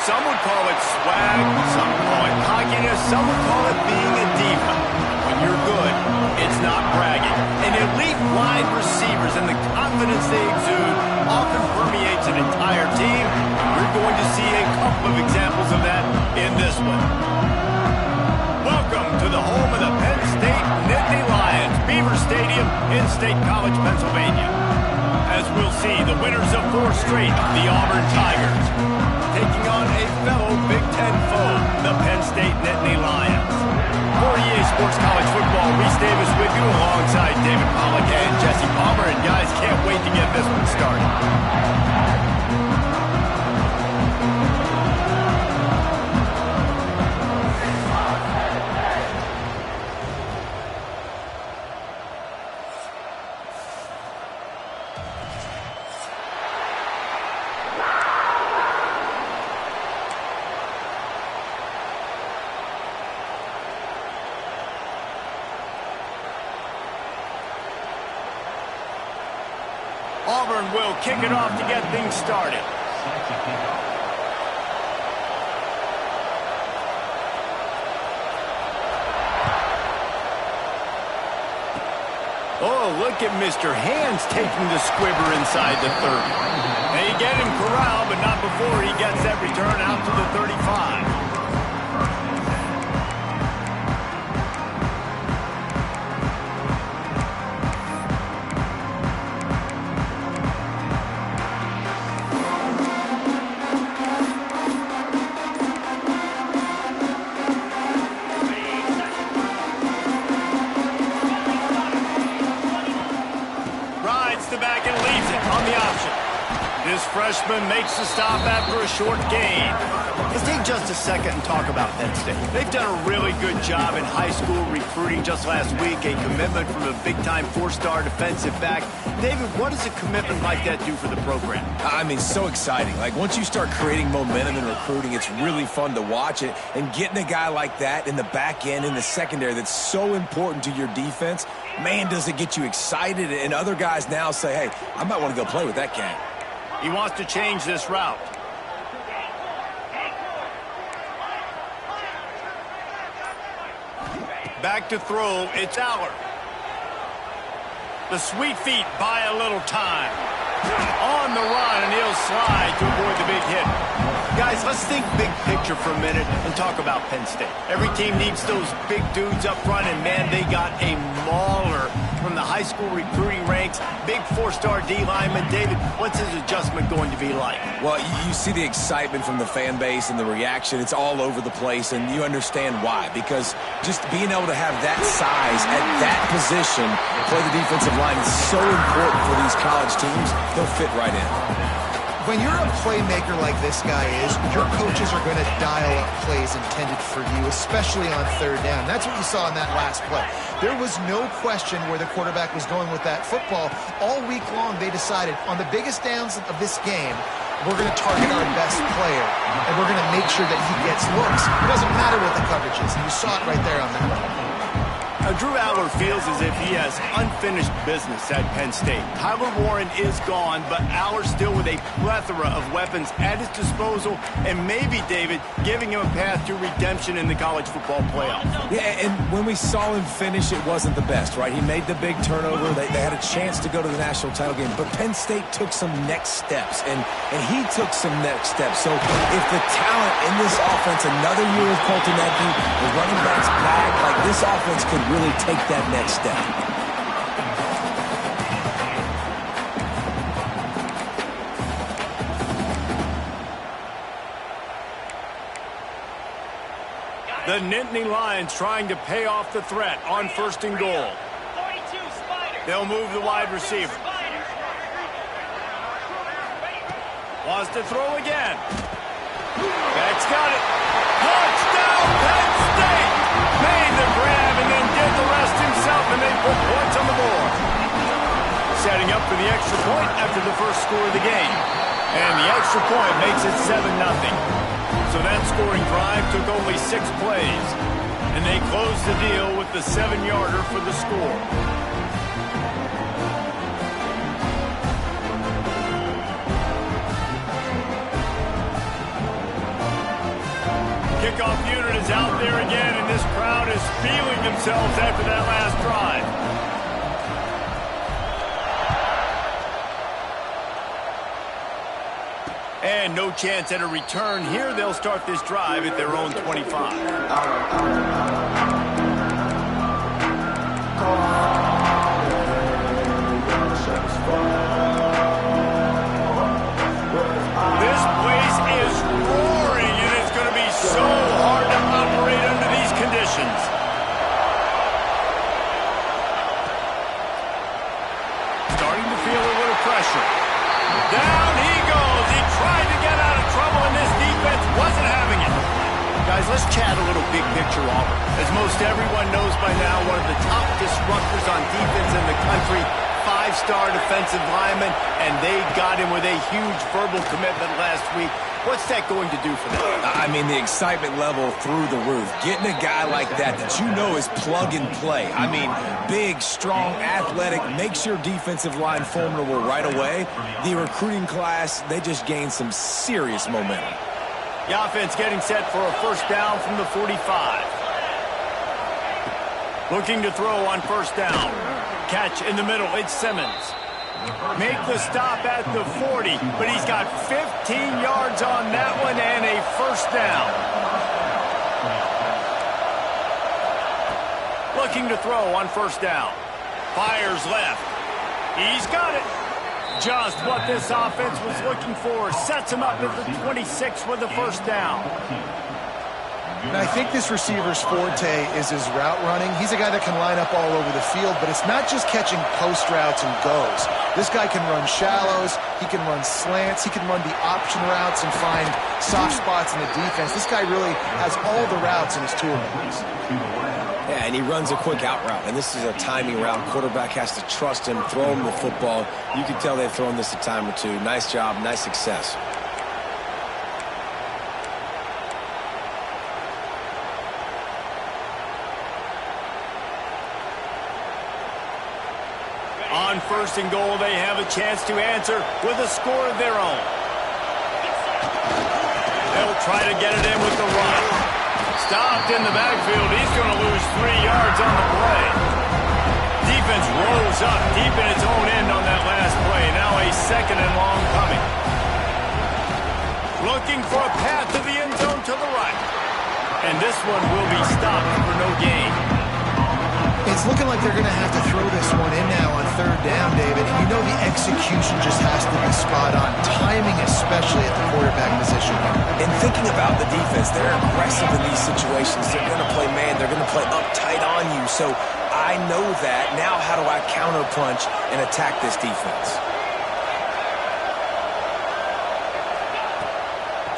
Some would call it swag, some would call it cockiness, some would call it being a diva. When you're good, it's not bragging. And elite wide receivers and the confidence they exude often permeates an entire team. You're going to see a couple of examples of that in this one. Welcome to the home of the Penn State Nittany Lions, Beaver Stadium in State College, Pennsylvania. As we'll see, the winners of 4 straight, the Auburn Tigers, taking on a fellow Big Ten foe, the Penn State Nittany Lions. For EA Sports College Football, Reese Davis with you alongside David Pollack and Jesse Palmer. And guys, can't wait to get this one started. Auburn will kick it off to get things started. Oh, look at Mr. Hands taking the squibber inside the 30. They get him corralled, but not before he gets that return out to the 35. This freshman makes the stop after a short gain. Let's take just a second and talk about Penn State. They've done a really good job in high school recruiting. Just last week, a commitment from a big-time 4-star defensive back. David, what does a commitment like that do for the program? I mean, so exciting. Like, once you start creating momentum in recruiting, it's really fun to watch it. And getting a guy like that in the back end, in the secondary, that's so important to your defense, man, does it get you excited. And other guys now say, hey, I might want to go play with that guy. He wants to change this route. Back to throw, it's Aller. The sweet feet buy a little time. On the run, and he'll slide to avoid the big hit. Guys, let's think big picture for a minute and talk about Penn State. Every team needs those big dudes up front, and man, they got a mauler from the high school recruiting ranks. Big 4-star D lineman. David, what's his adjustment going to be like? Well, you see the excitement from the fan base and the reaction. It's all over the place, and you understand why. Because just being able to have that size at that position, play the defensive line, is so important for these college teams. They'll fit right in. When you're a playmaker like this guy is, your coaches are going to dial up plays intended for you, especially on 3rd down. That's what you saw in that last play. There was no question where the quarterback was going with that football. All week long, they decided on the biggest downs of this game, we're going to target our best player, and we're going to make sure that he gets looks. It doesn't matter what the coverage is, and you saw it right there on that one. Drew Aller feels as if he has unfinished business at Penn State. Tyler Warren is gone, but Aller still with a plethora of weapons at his disposal, and maybe, David, giving him a path to redemption in the college football playoff. Yeah, and when we saw him finish, it wasn't the best, right? He made the big turnover. They had a chance to go to the national title game, but Penn State took some next steps, and he took some next steps. So if the talent in this offense, another year with Colton Edney, the running backs back, like this offense could really take that next step. The Nittany Lions trying to pay off the threat on 1st and goal. They'll move the wide receiver. Wants to throw again. That's got it. Touchdown, Penn State! Made the grab and then did the rest himself, and they put points on the board. Setting up for the extra point after the first score of the game. And the extra point makes it 7-0. So that scoring drive took only 6 plays. And they closed the deal with the 7-yarder for the score. kickoff unit is out there again, and this crowd is feeling themselves after that last drive. And no chance at a return here. They'll start this drive at their own 25. This place is roaring, and it's going to be so hard to operate under these conditions. Starting to feel a little pressure. Down he goes. He tried to get out of trouble, and this defense wasn't having it. Guys, let's chat a little big picture Auburn. As most everyone knows by now, one of the top disruptors on defense in the country, five-star defensive lineman, and they got him with a huge verbal commitment last week. What's that going to do for them? I mean, the excitement level through the roof. Getting a guy like that you know is plug and play. I mean, big, strong, athletic, makes your defensive line formidable right away. The recruiting class, they just gained some serious momentum. The offense getting set for a first down from the 45. Looking to throw on first down. Catch in the middle, it's Simmons. Make the stop at the 40, but he's got 15 yards on that one and a first down. Looking to throw on first down. Fires left. He's got it. Just what this offense was looking for. Sets him up at the 26 with the first down. And I think this receiver's forte is his route running. He's a guy that can line up all over the field, but it's not just catching post routes and goes. This guy can run shallows, he can run slants, he can run the option routes and find soft spots in the defense. This guy really has all the routes in his toolbox. Yeah, and he runs a quick out route, and this is a timing route. Quarterback has to trust him, throw him the football. You can tell they've thrown this a time or two. Nice job, nice success. On first and goal, they have a chance to answer with a score of their own. They'll try to get it in with the run. Stopped in the backfield. He's going to lose 3 yards on the play. Defense rose up deep in its own end on that last play. Now a second and long coming. Looking for a path to the end zone to the right. And this one will be stopped for no gain. It's looking like they're going to have to throw this one in now on third down, David. And you know the execution just has to be spot on. Timing especially at the quarterback position. And thinking about the defense, they're aggressive in these situations. They're going to play man. They're going to play uptight on you. So I know that. Now how do I counterpunch and attack this defense?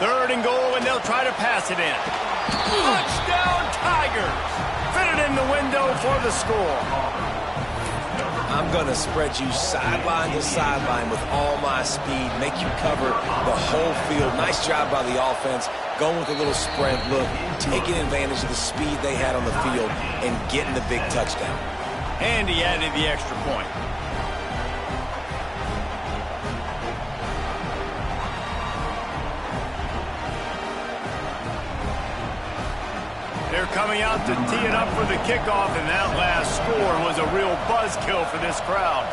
Third and goal, and they'll try to pass it in. Touchdown, Tigers! Fit it in the window for the score. I'm going to spread you sideline to sideline with all my speed, make you cover the whole field. Nice job by the offense, going with a little spread look, taking advantage of the speed they had on the field and getting the big touchdown. And he added the extra point. They're coming out to tee it up for the kickoff, and that last score was a real buzzkill for this crowd.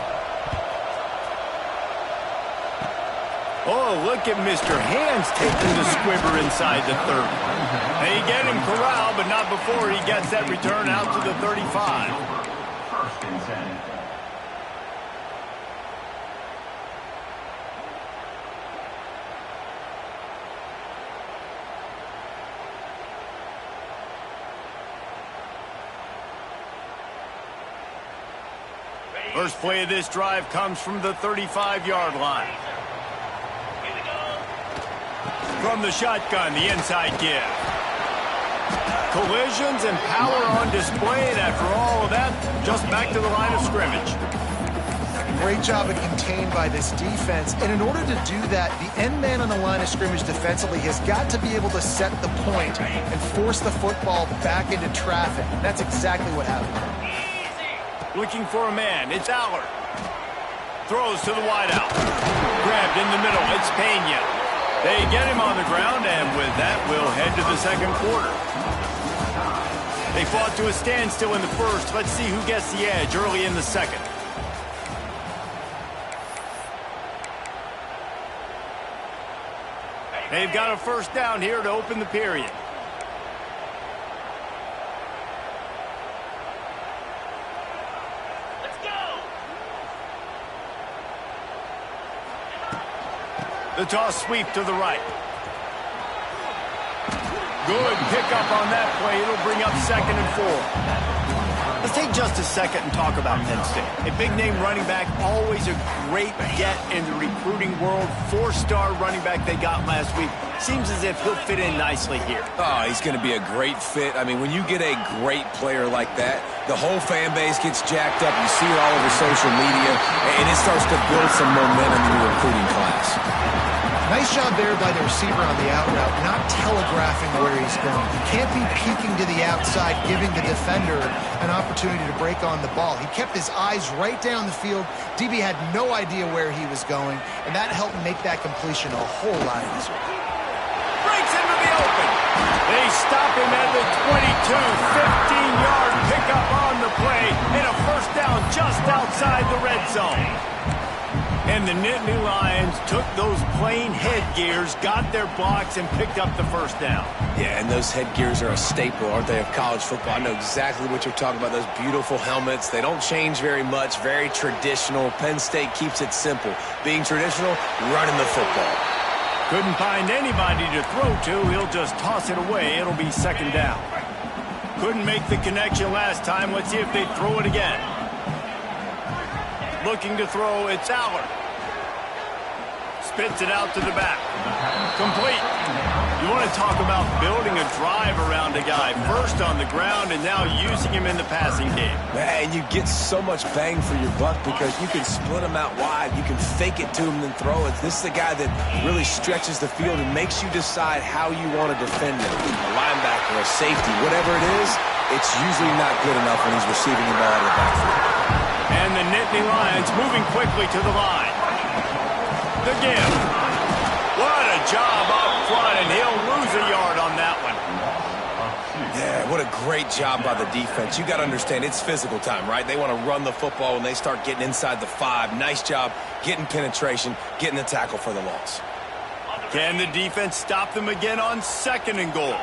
Oh, look at Mr. Hands taking the squibber inside the 30. They get him corralled, but not before he gets that return out to the 35. First and 10. First play of this drive comes from the 35-yard line. From the shotgun, the inside give. Collisions and power on display, and after all of that, just back to the line of scrimmage. Great job of contained by this defense. And in order to do that, the end man on the line of scrimmage defensively has got to be able to set the point and force the football back into traffic. That's exactly what happened. Looking for a man, it's Allard. Throws to the wideout. Grabbed in the middle, it's Pena. They get him on the ground, and with That will head to the second quarter. They fought to a standstill in the first. Let's see who gets the edge early in the second. They've got a first down here to open the period. Let's go! The toss sweep to the right. Good pickup on that play. It'll bring up 2nd and 4. Let's take just a second and talk about Penn State. A big-name running back, always a great get in the recruiting world. 4-star running back they got last week. Seems as if he'll fit in nicely here. Oh, he's going to be a great fit. I mean, when you get a great player like that, the whole fan base gets jacked up. You see it all over social media, and it starts to build some momentum in the recruiting class. Nice job there by the receiver on the out route, not telegraphing where he's going. He can't be peeking to the outside, giving the defender an opportunity to break on the ball. He kept his eyes right down the field. DB had no idea where he was going, and that helped make that completion a whole lot easier. Breaks into the open. They stop him at the 22. 15-yard pickup on the play, and a first down just outside the red zone. And the Nittany Lions took those plain headgears, got their blocks, and picked up the first down. Yeah, and those headgears are a staple, aren't they, of college football? I know exactly what you're talking about, those beautiful helmets. They don't change very much, very traditional. Penn State keeps it simple. Being traditional, running the football. Couldn't find anybody to throw to. He'll just toss it away. It'll be 2nd down. Couldn't make the connection last time. Let's see if they throw it again. Looking to throw, it's Allard. Spits it out to the back. Complete. You want to talk about building a drive around a guy. First on the ground and now using him in the passing game. And you get so much bang for your buck because you can split him out wide. You can fake it to him and throw it. This is the guy that really stretches the field and makes you decide how you want to defend him. A linebacker, a safety, whatever it is, it's usually not good enough when he's receiving the ball out of the backfield. And the Nittany Lions moving quickly to the line. The give. What a job up front, and he'll lose a yard on that one. Yeah, what a great job by the defense. You got to understand, it's physical time, right? They want to run the football when they start getting inside the 5. Nice job getting penetration, getting the tackle for the loss. Can the defense stop them again on 2nd and goal?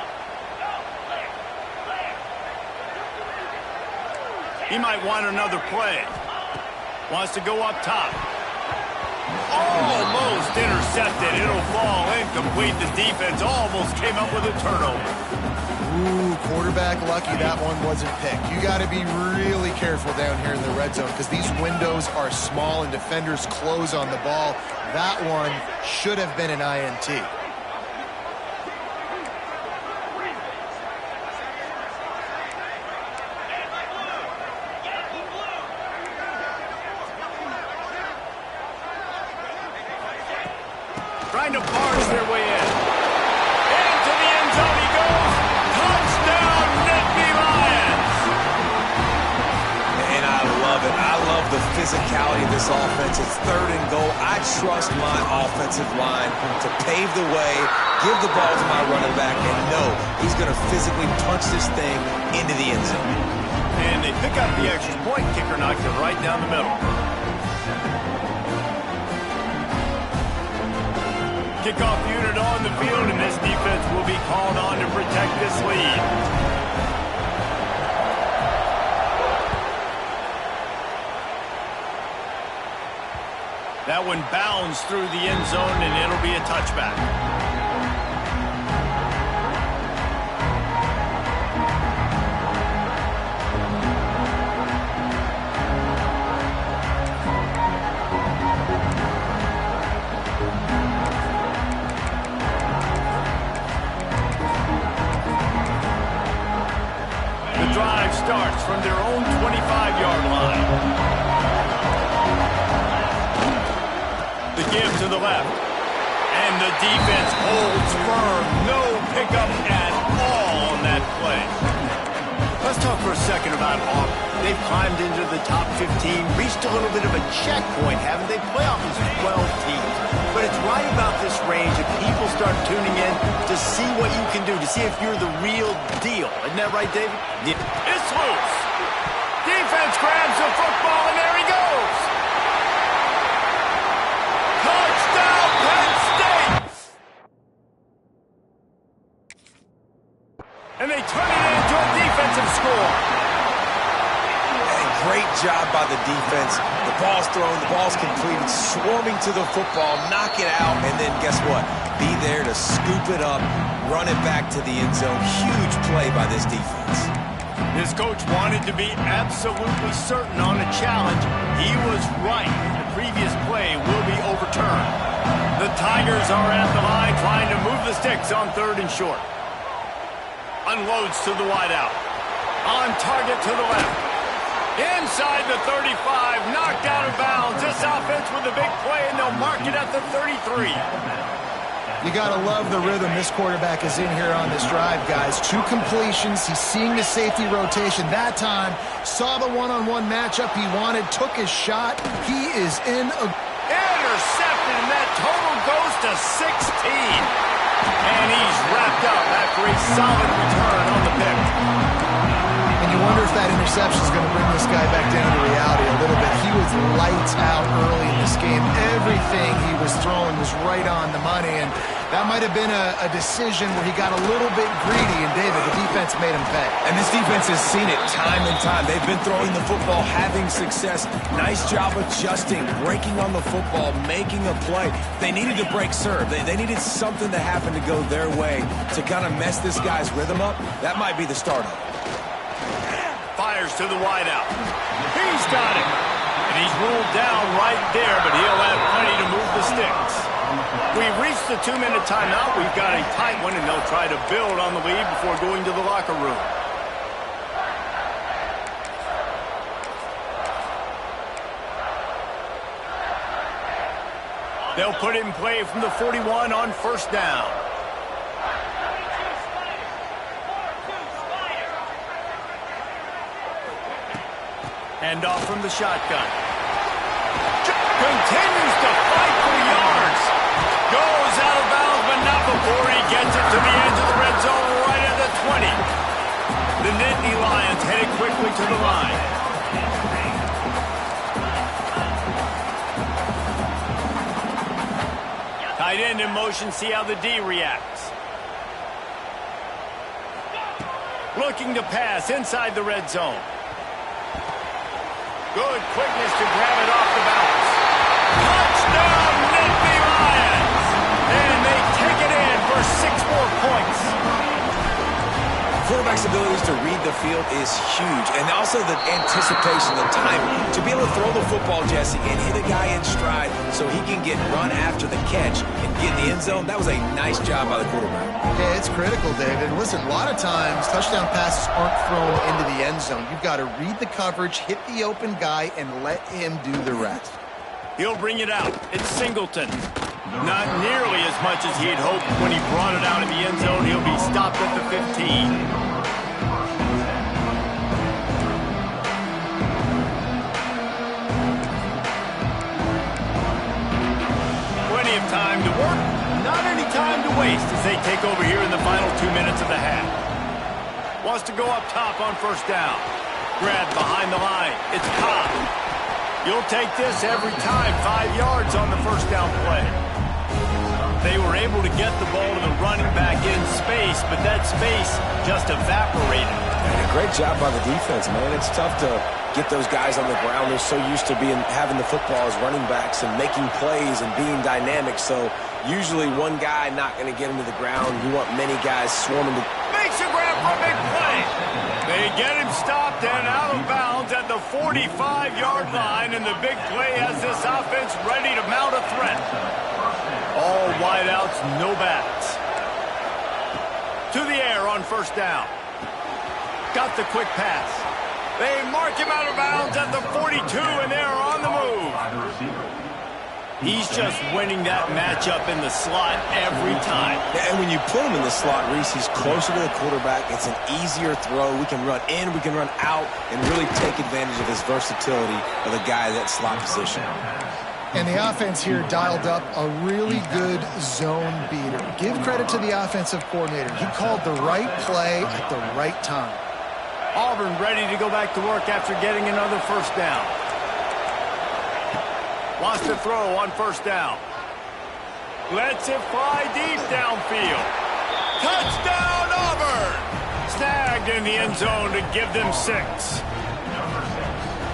He might want another play. Wants to go up top. Almost intercepted. It'll fall incomplete. The defense almost came up with a turnover. Ooh, quarterback lucky that one wasn't picked. You got to be really careful down here in the red zone because these windows are small and defenders close on the ball. That one should have been an INT. Trying to barge their way in. Into the end zone he goes. Touchdown, Nittany Lions. And I love it. I love the physicality of this offense. It's 3rd and goal. I trust my offensive line to pave the way, give the ball to my running back, and know he's going to physically punch this thing into the end zone. And they pick up the extra point. Kicker knocks it right down the middle. Kickoff unit on the field, and this defense will be called on to protect this lead. That one bounds through the end zone, and it'll be a touchback. Drive starts from their own 25-yard line. The give to the left. And the defense holds firm. No pickup at all on that play. Let's talk for a second about Auburn. They've climbed into the top 15, reached a little bit of a checkpoint, haven't they? Playoff is 12 teams. But it's right about this range that people start tuning in to see what can do to see if you're the real deal. Isn't that right, David? Yeah. It's loose. Defense grabs the football, and there he goes. Touchdown, Penn State! And they turn it into a defensive score. Great job by the defense. The ball's thrown, the ball's completed, swarming to the football, knock it out, and then guess what? Be there to scoop it up, run it back to the end zone. Huge play by this defense. This coach wanted to be absolutely certain on a challenge. He was right. The previous play will be overturned. The Tigers are at the line trying to move the sticks on 3rd and short. Unloads to the wideout. On target to the left. Inside the 35, knocked out of bounds. This offense with a big play, and they'll mark it at the 33. You got to love the rhythm this quarterback is in here on this drive, guys. 2 completions. He's seeing the safety rotation. That time, saw the one-on-one matchup he wanted, took his shot. He is in a... Intercepted, and that total goes to 16. And he's wrapped up after a solid return on the pick. And you wonder if that interception is going to bring this guy back down to reality a little bit. He was lights out early in this game. Everything he was throwing was right on the money, and that might have been a decision where he got a little bit greedy, and David, the defense made him pay. And this defense has seen it time and time. They've been throwing the football, having success. Nice job adjusting, breaking on the football, making a play. They needed to break serve. They needed something to happen to go their way to kind of mess this guy's rhythm up. That might be the start of it. Fires to the wideout. He's got it. And he's ruled down right there, but he'll have plenty to move the sticks. We've reached the 2-minute timeout. We've got a tight one, and they'll try to build on the lead before going to the locker room. They'll put it in play from the 41 on 1st down. Hand off from the shotgun. Continues to fight for yards. Goes out of bounds, but not before he gets it to the edge of the red zone right at the 20. The Nittany Lions headed quickly to the line. Tight end in motion, see how the D reacts. Looking to pass inside the red zone. Good quickness to grab it off the bounce. Touchdown, Nittany Lions! And they take it in for 6 more points. Quarterback's abilities to read the field is huge, and also the anticipation, the timing. To be able to throw the football, Jesse, and hit a guy in stride so he can get run after the catch and get in the end zone, that was a nice job by the quarterback. Yeah, it's critical, David. Listen, a lot of times, touchdown passes aren't thrown into the end zone. You've got to read the coverage, hit the open guy, and let him do the rest. He'll bring it out. It's Singleton. Not nearly as much as he had hoped when he brought it out in the end zone. He'll be stopped at the 15. Time to work, not any time to waste as they take over here in the final 2 minutes of the half. Wants to go up top on 1st down. Grabbed behind the line. It's Cobb. You'll take this every time. 5 yards on the 1st down play. They were able to get the ball to the running back in space, but that space just evaporated. And a great job by the defense, man. It's tough to get those guys on the ground. They're so used to having the football as running backs and making plays and being dynamic. So usually one guy not going to get him to the ground. You want many guys swarming to... Makes a grab for a big play. They get him stopped and out of bounds at the 45-yard line, and the big play has this offense ready to mount a threat. All wideouts, no backs. To the air on 1st down. Got the quick pass. They mark him out of bounds at the 42, and they're on the move. He's just winning that matchup in the slot every time. And when you put him in the slot, Reese, he's closer to the quarterback. It's an easier throw. We can run in, we can run out, and really take advantage of his versatility of the guy at that slot position. And the offense here dialed up a really good zone beater. Give credit to the offensive coordinator. He called the right play at the right time. Auburn ready to go back to work after getting another first down. Wants to throw on first down. Lets it fly deep downfield. Touchdown, Auburn! Snagged in the end zone to give them 6.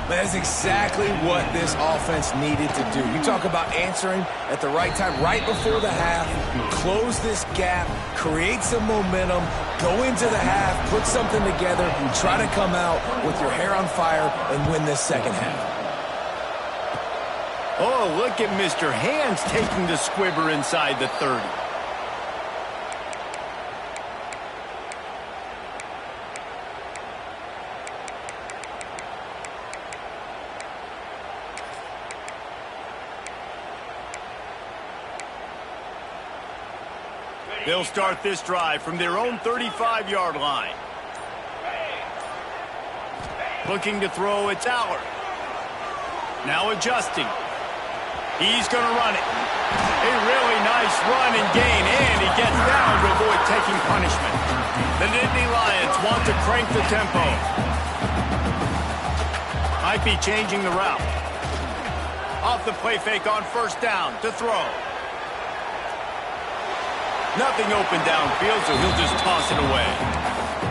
That's exactly what this offense needed to do. You talk about answering at the right time, right before the half, close this gap, create some momentum, go into the half, put something together, try to come out with your hair on fire and win this second half. Oh, look at Mr. Hands taking the squibber inside the 30. They'll start this drive from their own 35-yard line. Looking to throw, it's Allard. Now adjusting. He's going to run it. A really nice run and gain, and he gets down to avoid taking punishment. The Nittany Lions want to crank the tempo. Might be changing the route. Off the play fake on first down to throw. Nothing open downfield, so he'll just toss it away.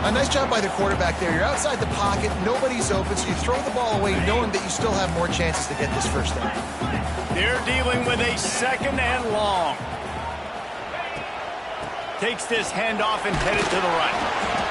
A nice job by the quarterback there. You're outside the pocket, nobody's open, so you throw the ball away knowing that you still have more chances to get this first down. They're dealing with a second and long. Takes this handoff and headed to the right.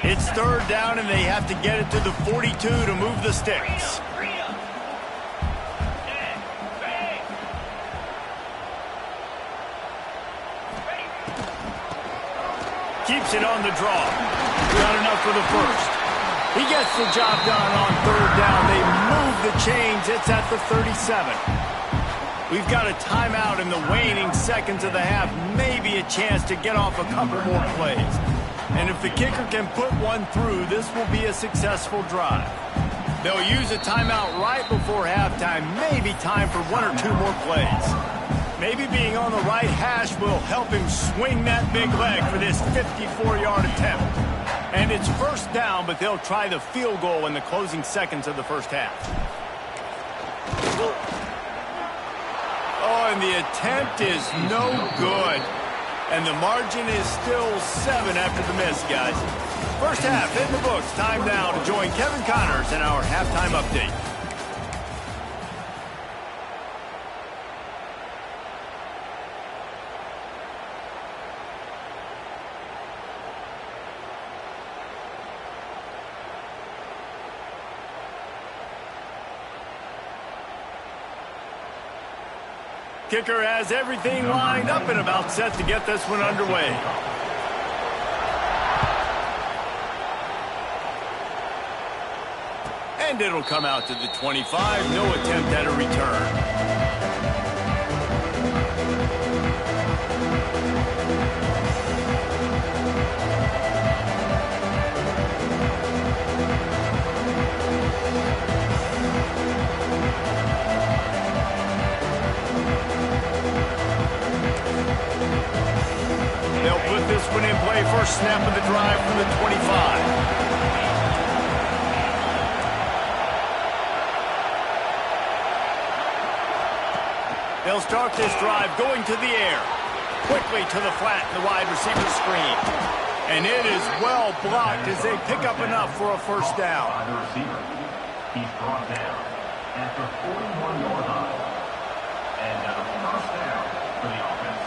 It's third down, and they have to get it to the 42 to move the sticks. Keeps it on the draw. Not enough for the first. He gets the job done on third down. They move the chains. It's at the 37. We've got a timeout in the waning seconds of the half. Maybe a chance to get off a couple more plays. And if the kicker can put one through, this will be a successful drive. They'll use a timeout right before halftime. Maybe time for one or two more plays. Maybe being on the right hash will help him swing that big leg for this 54-yard attempt. And it's first down, but they'll try the field goal in the closing seconds of the first half. Oh, and the attempt is no good. And the margin is still 7 after the miss, guys. First half in the books. Time now to join Kevin Connors in our halftime update. Kicker has everything lined up and about set to get this one underway. And it'll come out to the 25. No attempt at a return. They'll put this one in play. First snap of the drive from the 25. They'll start this drive going to the air. Quickly to the flat in the wide receiver screen. And it is well blocked as they pick up enough for a first down. By the receiver. He's brought down at the 41-yard line. And a first down for the offense.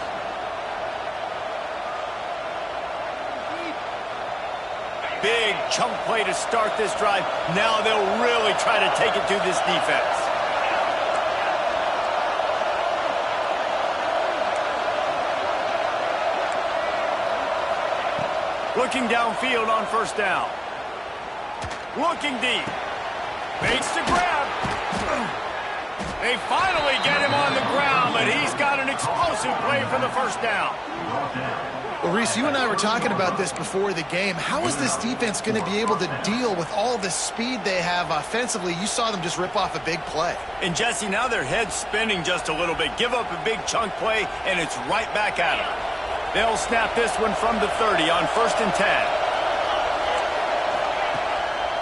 Big chunk play to start this drive. Now they'll really try to take it to this defense. Looking downfield on first down. Looking deep. Baits to grab. They finally get him on the ground. down, but he's got an explosive play for the first down. Well, Reese, you and I were talking about this before the game. How is this defense going to be able to deal with all the speed they have offensively? You saw them just rip off a big play. And, Jesse, now their head's spinning just a little bit. Give up a big chunk play, and it's right back at them. They'll snap this one from the 30 on 1st and 10.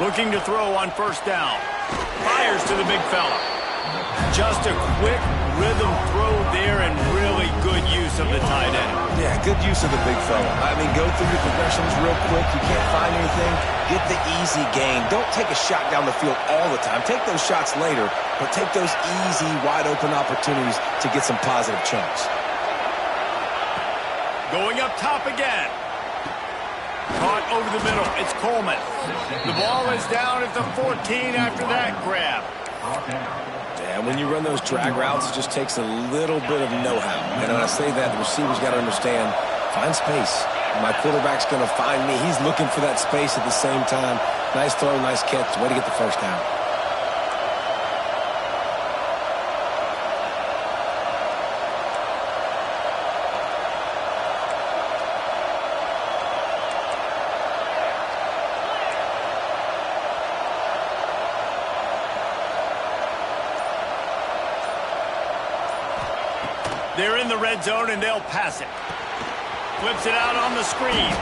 Looking to throw on 1st down. Fires to the big fella. Just a quick rhythm throw there and really good use of the tight end. Yeah, good use of the big fella. I mean, go through your progressions real quick. You can't find anything. Get the easy gain. Don't take a shot down the field all the time. Take those shots later, but take those easy, wide-open opportunities to get some positive chunks. Going up top again. Caught over the middle. It's Coleman. The ball is down at the 14 after that grab. Yeah, when you run those drag routes, it just takes a little bit of know-how. And when I say that, the receiver's got to understand, find space. My quarterback's going to find me. He's looking for that space at the same time. Nice throw, nice catch. Way to get the first down. They're in the red zone, and they'll pass it. Flips it out on the screen.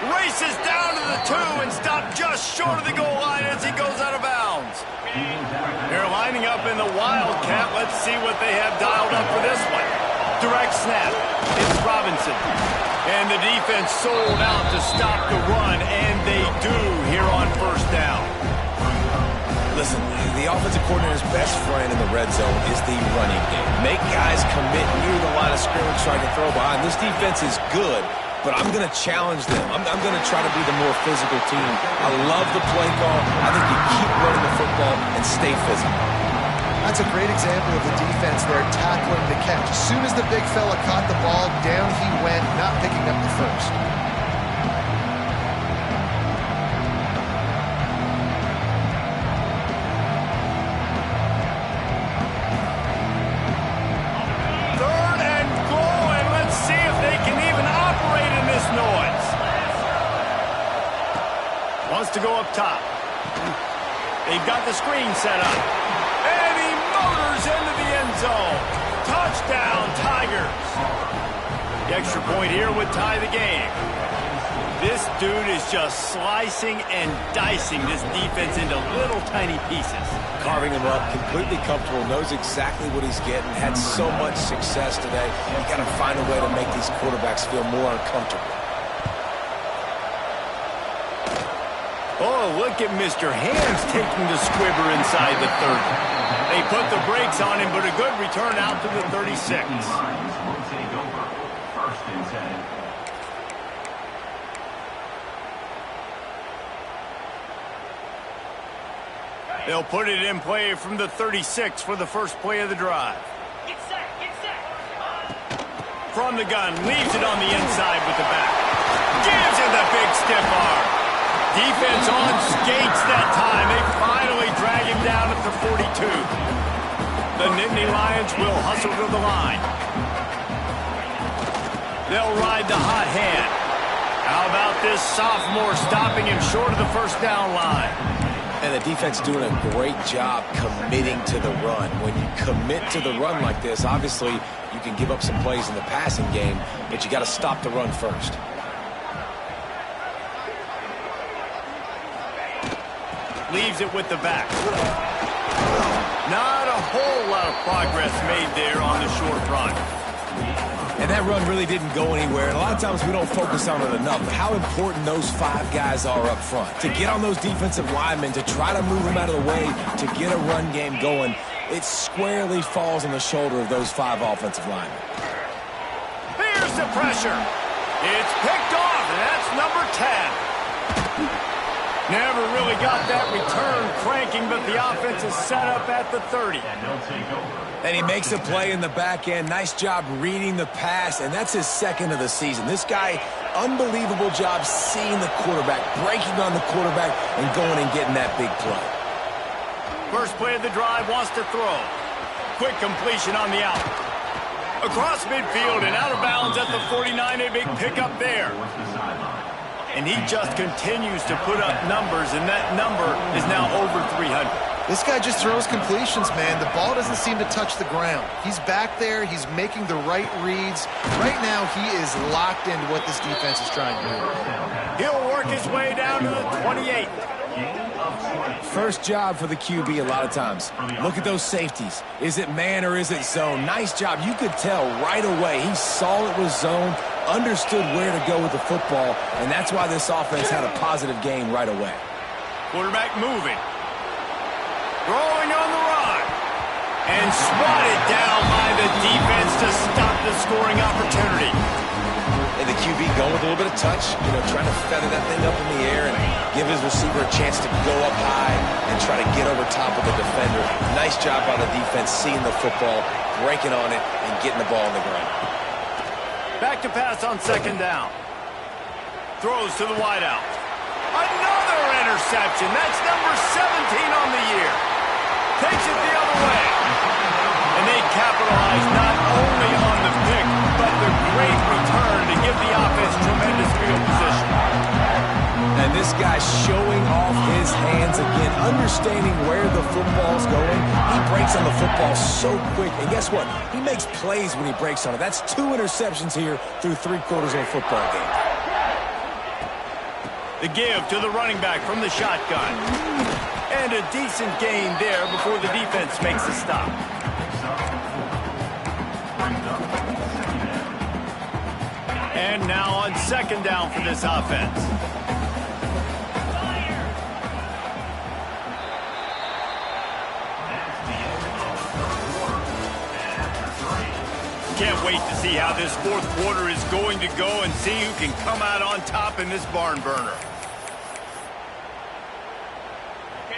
Races down to the 2 and stopped just short of the goal line as he goes out of bounds. They're lining up in the Wildcat. Let's see what they have dialed up for this one. Direct snap. It's Robinson. And the defense sold out to stop the run, and they do here on 1st down. Listen, the offensive coordinator's best friend in the red zone is the running game. Make guys commit near the line of scrimmage so I can throw behind. This defense is good, but I'm going to challenge them. I'm going to try to be the more physical team. I love the play call. I think you keep running the football and stay physical. That's a great example of the defense there tackling the catch. As soon as the big fella caught the ball, down he went, not picking up the first. To go up top. They've got the screen set up. And he motors into the end zone. Touchdown, Tigers. The extra point here would tie the game. This dude is just slicing and dicing this defense into little tiny pieces. Carving him up, completely comfortable, knows exactly what he's getting, had so much success today. You got to find a way to make these quarterbacks feel more uncomfortable. Oh, look at Mr. Hands taking the squibber inside the 30. They put the brakes on him, but a good return out to the 36. They'll put it in play from the 36 for the first play of the drive. Get set, get set. From the gun, leaves it on the inside with the back. Gives it the big stiff arm. Defense on skates that time. They finally drag him down at the 42. The Nittany Lions will hustle to the line. They'll ride the hot hand. How about this sophomore stopping him short of the first down line? And the defense doing a great job committing to the run. When you commit to the run like this, obviously you can give up some plays in the passing game, but you got to stop the run first. Leaves it with the back. Not a whole lot of progress made there on the short run. And that run really didn't go anywhere. And a lot of times we don't focus on it enough. How important those 5 guys are up front. To get on those defensive linemen, to try to move them out of the way, to get a run game going, it squarely falls on the shoulder of those 5 offensive linemen. Here's the pressure. It's picked off, and that's number 10. Never really got that return cranking, but the offense is set up at the 30. And he makes a play in the back end. Nice job reading the pass, and that's his 2nd of the season. This guy, unbelievable job seeing the quarterback, breaking on the quarterback, and going and getting that big play. First play of the drive, wants to throw. quick completion on the out. Across midfield and out of bounds at the 49, a big pickup there. And he just continues to put up numbers, and that number is now over 300. This guy just throws completions, man. The ball doesn't seem to touch the ground. He's back there. He's making the right reads. Right now, he is locked into what this defense is trying to do. He'll work his way down to the 28. First job for the QB a lot of times. Look at those safeties. Is it man or is it zone? Nice job. You could tell right away. He saw it was zone, understood where to go with the football, and that's why this offense had a positive gain right away. Quarterback moving. Throwing on the run. And swatted down by the defense to stop the scoring opportunity. And the QB going with a little bit of touch, trying to feather that thing up in the air and give his receiver a chance to go up high and try to get over top of the defender. Nice job by the defense seeing the football, breaking on it, and getting the ball on the ground. Back to pass on second down. Throws to the wideout. Another interception. That's number 17 on the year. Takes it the other way. And they capitalize not only on the pick, but the great return to give the offense tremendous field position. And this guy's showing off his hands again, understanding where the football's going. He breaks on the football so quick. And guess what? He makes plays when he breaks on it. That's 2 interceptions here through 3 quarters of a football game. The give to the running back from the shotgun. And a decent gain there before the defense makes a stop. And now on second down for this offense. Can't wait to see how this fourth quarter is going to go and see who can come out on top in this barn burner.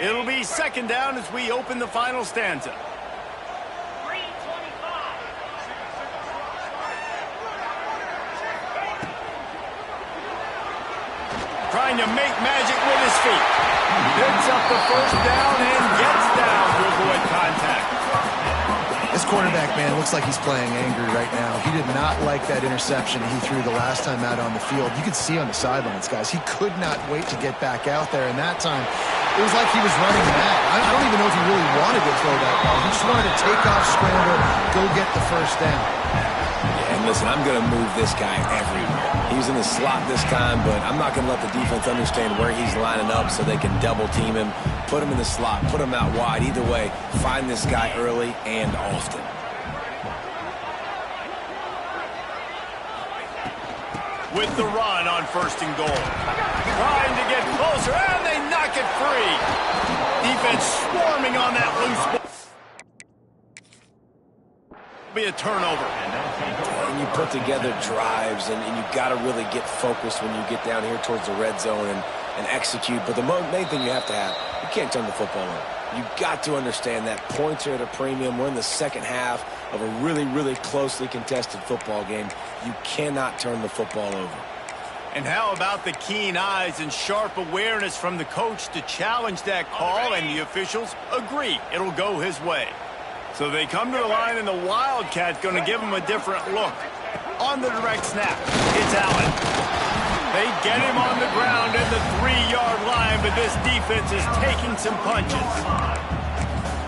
It'll be second down as we open the final stanza. 3:25. Trying to make magic with his feet. Picks up the first down and gets down to avoid contact. This quarterback, man, looks like he's playing angry right now. He did not like that interception he threw the last time out on the field. You could see on the sidelines, guys, he could not wait to get back out there. And that time, it was like he was running mad. I don't even know if he really wanted to throw that ball. He just wanted to take off, scramble, go get the first down. Yeah, and listen, I'm going to move this guy everywhere. He's in the slot this time, but I'm not going to let the defense understand where he's lining up so they can double team him, put him in the slot, put him out wide. Either way, find this guy early and often. With the run on first and goal. Trying to get closer, and they knock it free. Defense swarming on that loose ball. Be a turnover. And you put together drives, and you got to really get focused when you get down here towards the red zone and execute. But the main thing you have to have, you can't turn the football over. You got to understand that points are at a premium. We're in the second half of a really, really closely contested football game. You cannot turn the football over. And how about the keen eyes and sharp awareness from the coach to challenge that call, and the officials agree it'll go his way. So they come to the line, and the Wildcat's going to give him a different look. On the direct snap, it's Allen. They get him on the ground at the 3-yard line, but this defense is taking some punches.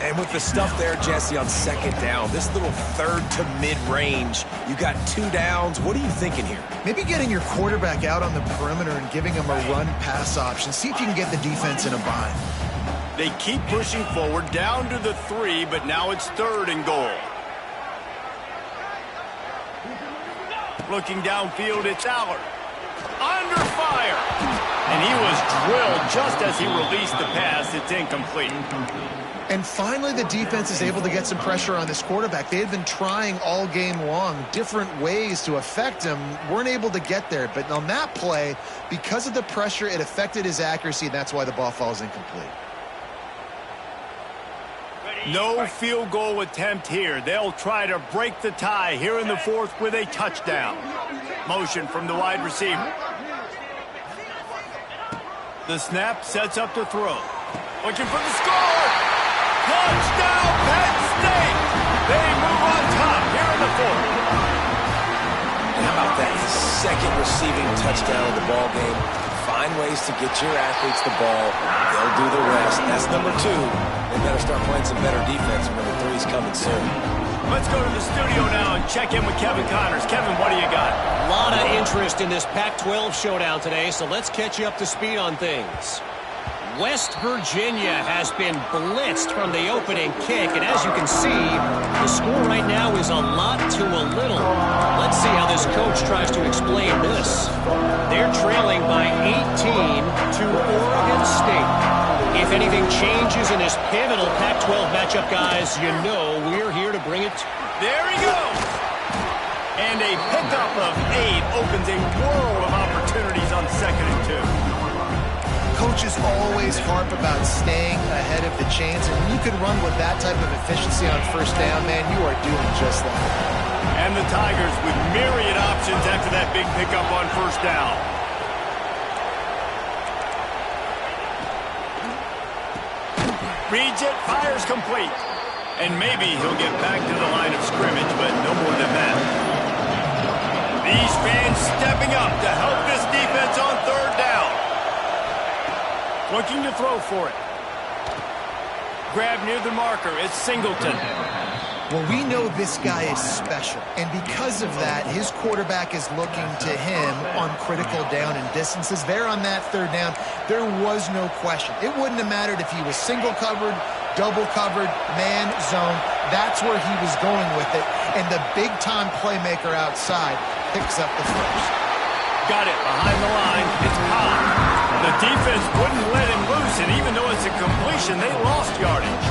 And with the stuff there, Jesse, on second down, this little third to mid-range, you got 2 downs. What are you thinking here? Maybe getting your quarterback out on the perimeter and giving him a run-pass option. See if you can get the defense in a bind. They keep pushing forward down to the 3, but now it's third and goal. Looking downfield, it's Allard. Under fire. And he was drilled just as he released the pass. It's incomplete. And finally, the defense is able to get some pressure on this quarterback. They had been trying all game long different ways to affect him. Weren't able to get there. But on that play, because of the pressure, it affected his accuracy, and that's why the ball falls incomplete. No field goal attempt here. They'll try to break the tie here in the fourth with a touchdown. Motion from the wide receiver. The snap sets up the throw. Looking for the score. Touchdown, Penn State. They move on top here in the fourth. How about that? His second receiving touchdown of the ball game. Find ways to get your athletes the ball. They'll do the rest. That's number 2. They better start playing some better defense. Number 3's coming soon. Let's go to the studio now and check in with Kevin Connors. Kevin, what do you got? A lot of interest in this Pac-12 showdown today, so let's catch you up to speed on things. West Virginia has been blitzed from the opening kick, and as you can see, the score right now is a lot to a little. Let's see how this coach tries to explain this. They're trailing by 18 to Oregon State. If anything changes in this pivotal Pac-12 matchup, guys, you know we're here to bring it. There he goes. And a pickup of 8 opens a world of opportunities on 2nd and 2. Coaches always harp about staying ahead of the chains, and when you can run with that type of efficiency on 1st down, man, you are doing just that. And the Tigers with myriad options after that big pickup on 1st down. Reads it, fires complete. And maybe he'll get back to the line of scrimmage, but no more than that. These fans stepping up to help this defense on 3rd down. Looking to throw for it. Grab near the marker. It's Singleton. Well, we know this guy is special, and because of that, his quarterback is looking to him on critical down and distances. There on that 3rd down, there was no question. It wouldn't have mattered if he was single covered, double covered, man, zone. That's where he was going with it, and the big-time playmaker outside picks up the first. Got it behind the line. It's Cobb. The defense wouldn't let him loose, and even though it's a completion, they lost yardage.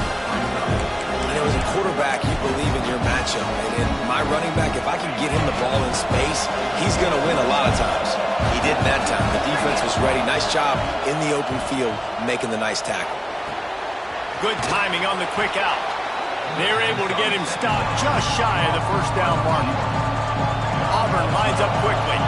You know, as a quarterback, you believe in your matchup. And in my running back, if I can get him the ball in space, he's going to win a lot of times. He didn't that time. The defense was ready. Nice job in the open field making the nice tackle. Good timing on the quick out. They're able to get him stopped just shy of the 1st down mark. Auburn lines up quickly.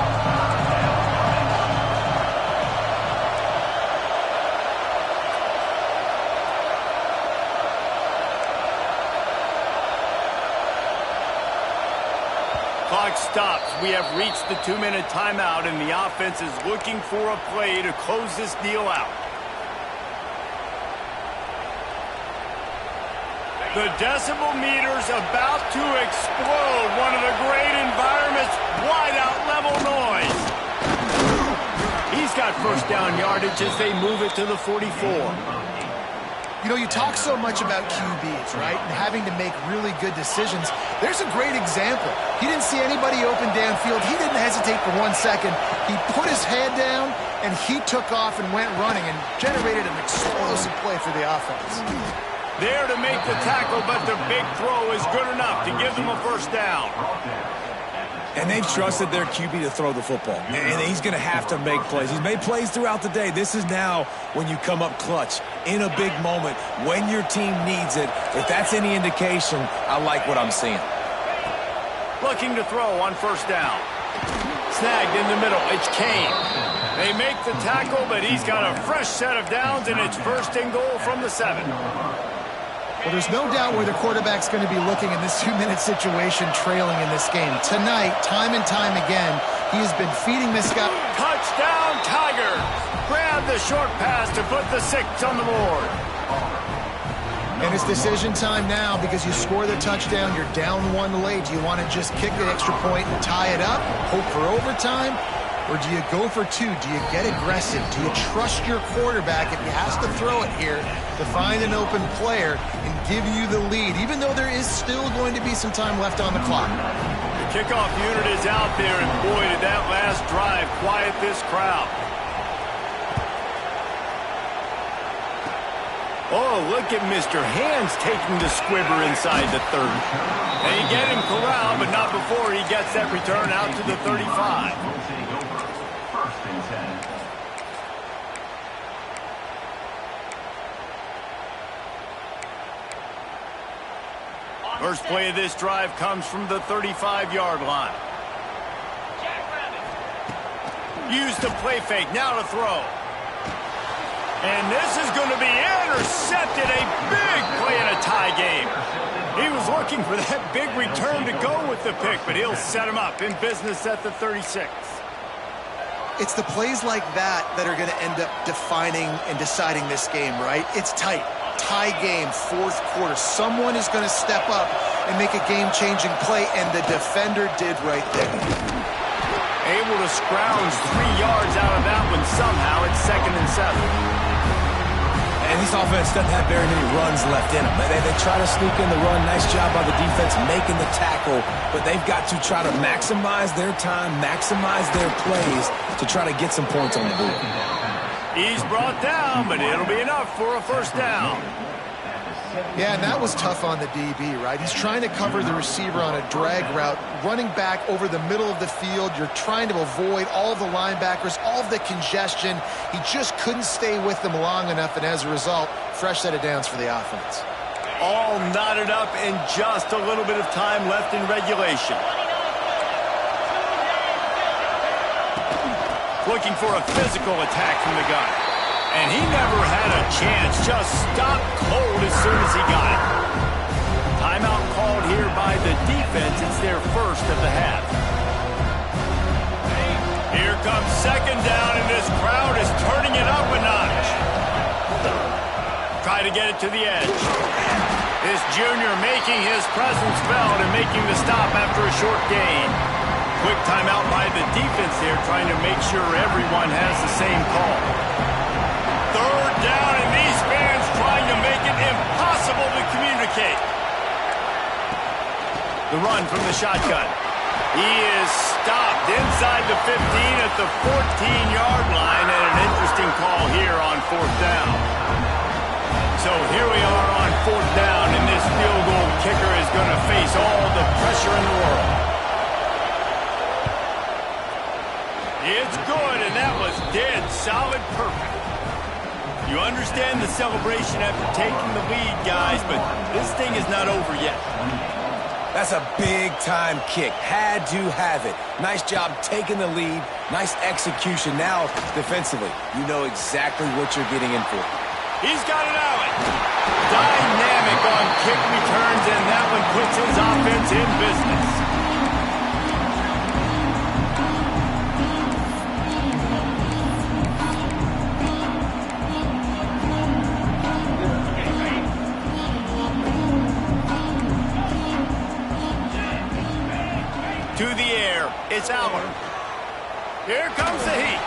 Clock stops. We have reached the 2-minute timeout, and the offense is looking for a play to close this deal out. The decibel meter's about to explode. One of the great environments, wide-out level noise. He's got 1st down yardage as they move it to the 44. You know, you talk so much about QBs, right, and having to make really good decisions. There's a great example. He didn't see anybody open downfield. He didn't hesitate for 1 second. He put his head down, and he took off and went running and generated an explosive play for the offense. There to make the tackle, but the big throw is good enough to give them a 1st down. And they've trusted their QB to throw the football. And he's going to have to make plays. He's made plays throughout the day. This is now when you come up clutch in a big moment when your team needs it. If that's any indication, I like what I'm seeing. Looking to throw on 1st down. Snagged in the middle. It's Kane. They make the tackle, but he's got a fresh set of downs, and it's 1st and goal from the 7. Well, there's no doubt where the quarterback's going to be looking in this 2-minute situation trailing in this game. Tonight, time and time again, he has been feeding this guy. Touchdown, Tigers! Grab the short pass to put the 6 on the board. And it's decision time now because you score the touchdown, you're down 1 late. Do you want to just kick the extra point and tie it up, hope for overtime? Or do you go for 2? Do you get aggressive? Do you trust your quarterback if he has to throw it here to find an open player and give you the lead, even though there is still going to be some time left on the clock? The kickoff unit is out there, and boy, did that last drive quiet this crowd. Oh, look at Mr. Hands taking the squibber inside the 30. They get him corralled, but not before he gets that return out to the 35. First play of this drive comes from the 35-yard line. Use the play fake, now to throw. And this is going to be intercepted. A big play in a tie game. He was looking for that big return to go with the pick, but he'll set him up in business at the 36. It's the plays like that that are going to end up defining and deciding this game, right? It's tight. Tie game, fourth quarter. Someone is going to step up and make a game-changing play, and the defender did right there. Able to scrounge 3 yards out of that one somehow. It's 2nd and 7. And this offense doesn't have very many runs left in them. They try to sneak in the run. Nice job by the defense making the tackle, but they've got to try to maximize their time, maximize their plays to try to get some points on the board. He's brought down, but it'll be enough for a first down. Yeah, and that was tough on the DB, right? He's trying to cover the receiver on a drag route, running back over the middle of the field. You're trying to avoid all of the linebackers, all of the congestion. He just couldn't stay with them long enough, and as a result, fresh set of downs for the offense. All knotted up and just a little bit of time left in regulation. Looking for a physical attack from the gun. And he never had a chance, just stopped cold as soon as he got it. Timeout called here by the defense. It's their first of the half. Here comes 2nd down, and this crowd is turning it up a notch. Try to get it to the edge. This junior making his presence felt and making the stop after a short gain. Quick timeout by the defense there, trying to make sure everyone has the same call. 3rd down, and these fans trying to make it impossible to communicate. The run from the shotgun. He is stopped inside the 15 at the 14-yard line, and an interesting call here on 4th down. So here we are on 4th down, and this field goal kicker is going to face all the pressure in the world. It's good, and that was dead solid perfect. You understand the celebration after taking the lead, guys, but this thing is not over yet. That's a big-time kick. Had to have it. Nice job taking the lead. Nice execution. Now, defensively, you know exactly what you're getting in for. He's got it out. Dynamic on kick returns, and that one puts his offense in business. To the air, it's Aller. Here comes the heat.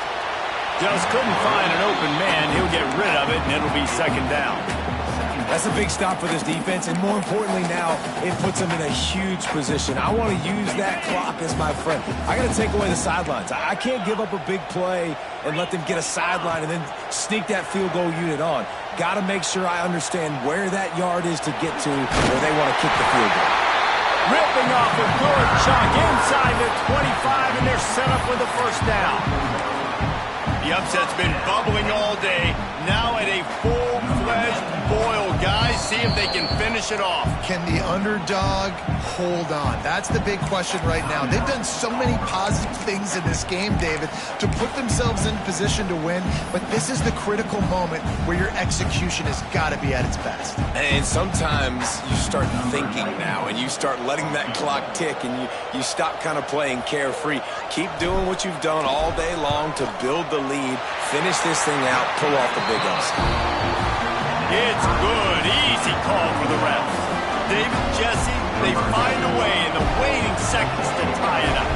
Just couldn't find an open man. He'll get rid of it, and it'll be 2nd down. That's a big stop for this defense, and more importantly now, it puts them in a huge position. I want to use that clock as my friend. I got to take away the sidelines. I can't give up a big play and let them get a sideline and then sneak that field goal unit on. Got to make sure I understand where that yard is to get to where they want to kick the field goal. Ripping off a good chunk inside the 25, and they're set up with a first down. The upset's been bubbling all day. Now at a full-fledged boil, guys. See if they can finish it off. Can the underdog hold on? That's the big question right now. They've done so many positive things in this game, David, to put themselves in position to win, but this is the critical moment where your execution has got to be at its best. And sometimes you start thinking now, and you start letting that clock tick, and you stop kind of playing carefree. Keep doing what you've done all day long to build the lead, finish this thing out, pull off the big upset. It's good. Easy call for the refs. David, Jesse, they find a way in the waiting seconds to tie it up.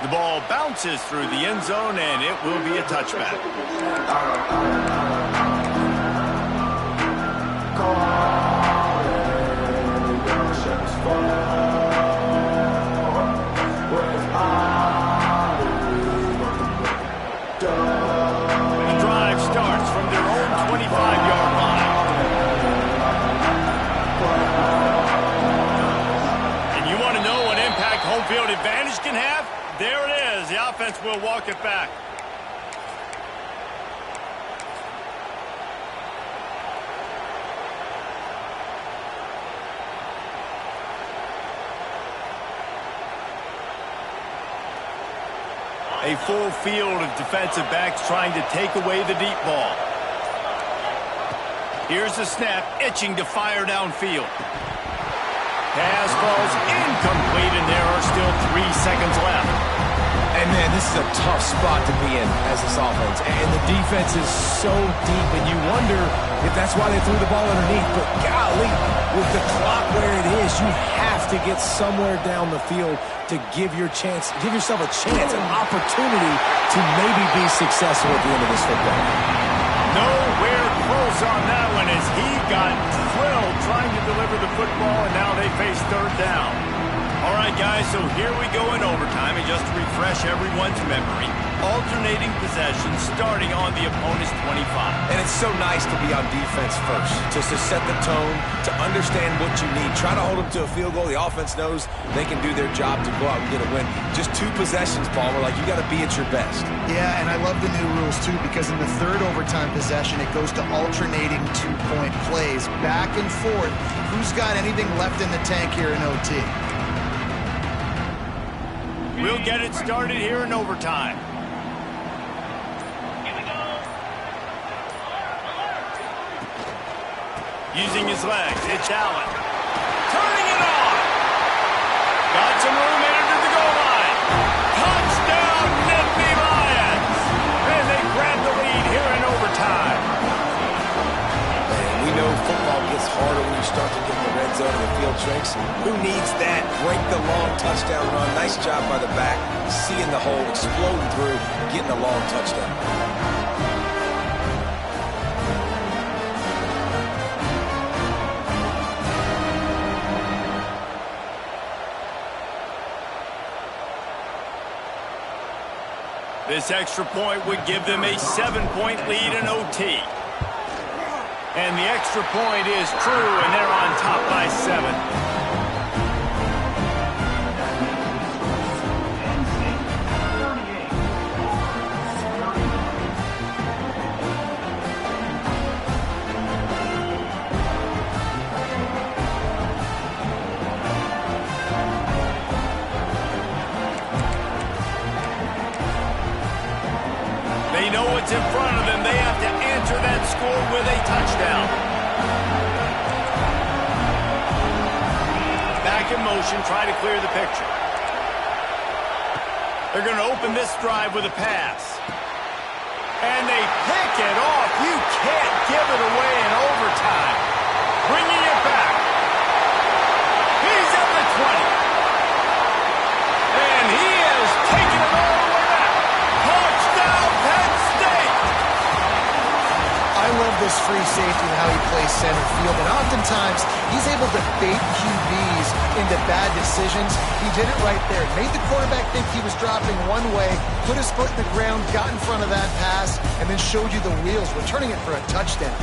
The ball bounces through the end zone, and it will be a touchback. The drive starts from their own 25-yard line. And you want to know what impact home field advantage can have? There it is. The offense will walk it back. A full field of defensive backs trying to take away the deep ball. Here's the snap, itching to fire downfield. Pass falls incomplete, and there are still 3 seconds left. And, man, this is a tough spot to be in as this offense. And the defense is so deep, and you wonder if that's why they threw the ball underneath. But, golly, with the clock where it is, you have to get somewhere down the field to give yourself a chance, an opportunity to maybe be successful at the end of this football. Nowhere close on that one as he got drilled trying to deliver the football, and now they face third down. All right, guys, so here we go in overtime, and just to refresh everyone's memory, alternating possessions starting on the opponent's 25. And it's so nice to be on defense first, just to set the tone, to understand what you need. Try to hold them to a field goal. The offense knows they can do their job to go out and get a win. Just 2 possessions, Paul. We're like, you got to be at your best. Yeah, and I love the new rules, too, because in the third overtime possession, it goes to alternating 2-point plays, back and forth. Who's got anything left in the tank here in OT? We'll get it started here in overtime. Here we go. Using his legs, it's Allen. Turning it on. Got some room into the goal line. Touchdown, Nittany Lions. And they grab the lead here in overtime. Man, we know football gets harder when you start to get in the red zone and the field shrinks. Who needs that? Break the long touchdown run. Nice job by the back. Seeing the hole, exploding through, getting a long touchdown. This extra point would give them a 7-point lead in OT. And the extra point is true, and they're on top by 7. They know what's in front of them. They have to answer that score with a touchdown. Back in motion, try to clear the picture. They're going to open this drive with a pass. And they pick it off. You can't give it away in overtime. Bringing it back. He's at the 20. And he is taking it all the way back. Touchdown, Penn State! I love this free safety and how he plays center field, and oftentimes he's able to bait QBs into bad decisions. He did it right there. Made the quarterback think he was dropping one way, put his foot in the ground, got in front of that pass, and then showed you the wheels, returning it for a touchdown.